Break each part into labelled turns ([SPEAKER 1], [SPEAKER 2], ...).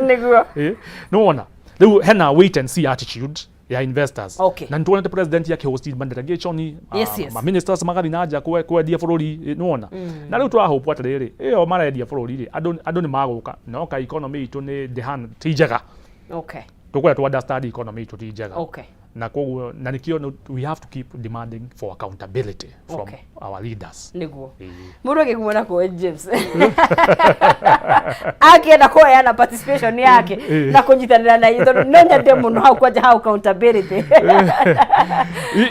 [SPEAKER 1] niguo
[SPEAKER 2] no ona riu hena wait and see attitude ya investors
[SPEAKER 1] okay.
[SPEAKER 2] na ntuone president yake host delegation ma ministers magathi na nja kwendia bururi no ona na riu twa hope atiriri iyo marendia bururi ri andu ni maguka no ka economy itu ni dehan tijega
[SPEAKER 1] okay
[SPEAKER 2] tukwe tu understand economy itu tijega
[SPEAKER 1] okay
[SPEAKER 2] na koguo na nikio we have to keep demanding for accountability from our leaders
[SPEAKER 1] niguo muru ngikuona ko James akienda kwa yana participation yake na kunyitanira na itho nonya demo no how kwaja how accountability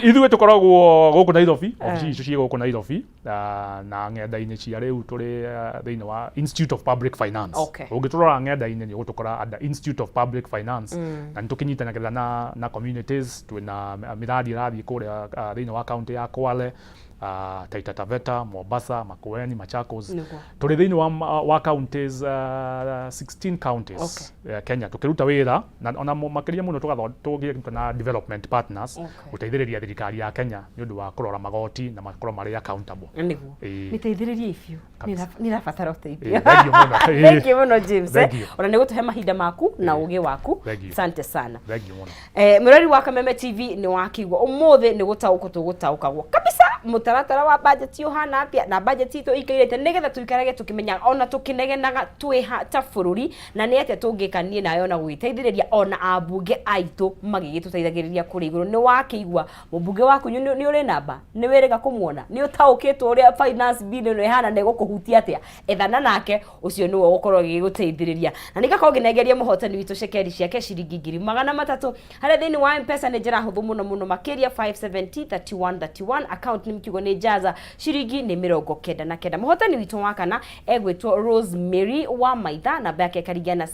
[SPEAKER 2] ithuwe tukoragwo guku Nairobi ofisi cio guku Nairobi na ng'enda-ini cia riu turi thiini wa Institute of Public Finance ungiturora ng'enda-ini ni gutukora under Institute of Public Finance na nitukinyitana na communities twina miradi irathi kuria thiini wa county ya Kwale Taita Taveta, Mombasa, Makueni, Machakos. Turi thiini wa counties 16 counties Kenya tukiruta wira na ona makiria muno tugiye na development partners uteithiriria thirikari ya Kenya ni undu wa kurora magoti na makoro mari accountable.
[SPEAKER 1] Niguo niteithiriria ifyu nirabatara uteithio.
[SPEAKER 2] Thank
[SPEAKER 1] you muno James. Ona ni gutuhe mahinda maku na ugi waku. Asante sana.
[SPEAKER 2] Thank you muno.
[SPEAKER 1] Mirori wa Kameme TV ni wakigwa umuthi ni gutauka tugutaukagwo kabisa mutaratara wa budget yohana apia na budget ito ikairete nigetha tuikarage tukimenya ona tukinegenaga twiha ta bururi na ni atia tungikanie nayo na gwiteithiriria ona abunge aitu magigituteithagiriria kuri iguru ni wakigwa mubunge waku ni uri namba ni werega kumuona ni utaukitwo uria finance bill no ihana ne gukuhutia atia ethana nake ucio niwe gukorwo giguteithiriria na nikakorwo ginegeria muhotani witu shekeri ciake ciringi 300 haria thini wa M-Pesa ni njira huthu muno makiria 570 31 account ni mkigo ni jaza shiringi ni 99 muhotani witu wa kana egwetwo Rosemary wa Maitha na bake karigana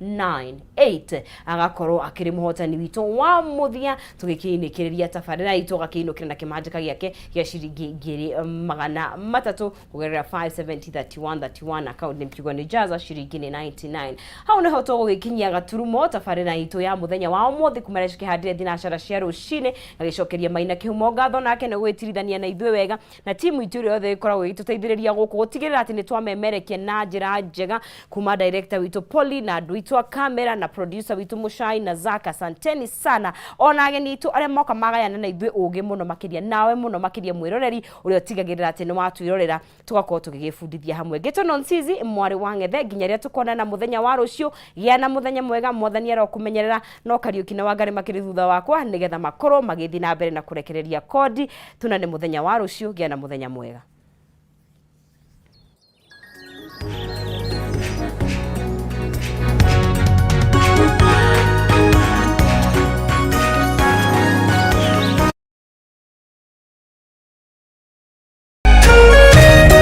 [SPEAKER 1] 798 agakorwo akiri muhotani witu wa muthia tugikiinikiriria tafarira itu gakiinukira na kimajika giake ya shiringi 300 kugerera 570 31 account ni mkigo ni jaza shiringi ni 99 hau ne hoto gugikinyia gaturumo tafarira itu ya muthenya wa umuthi kumereshike hadire dinashara cia rucine agicokeria maina kihumo ngatho nake ne gwitirithania na ithuĩ wega na timu itu yothe ikoragwo igituteithĩrĩria guku gutigirira ati ni twamemerekia na njira njega kuma director witu Poli na andu itu a camera na producer witu Mushai na Zaka santeni sana ona ageni itu aria moka magayana na ithuĩ ugi muno makiria nawe muno makiria mwiroreri uria tigagirira ati ni watwirorera tugakorwo tugigibundithia hamwe Geto Nonsizi mwari wa Ngethe nginyaria tukona na muthenya wa rucio gia na muthenya mwega mwathani aro kumenyerera no Kariuki na Wangari makiri thutha wakwa nigetha makorwo magithi na mbere na kurekereria kodi tuna ni muthenya wa rucio gia na muthenya mwega.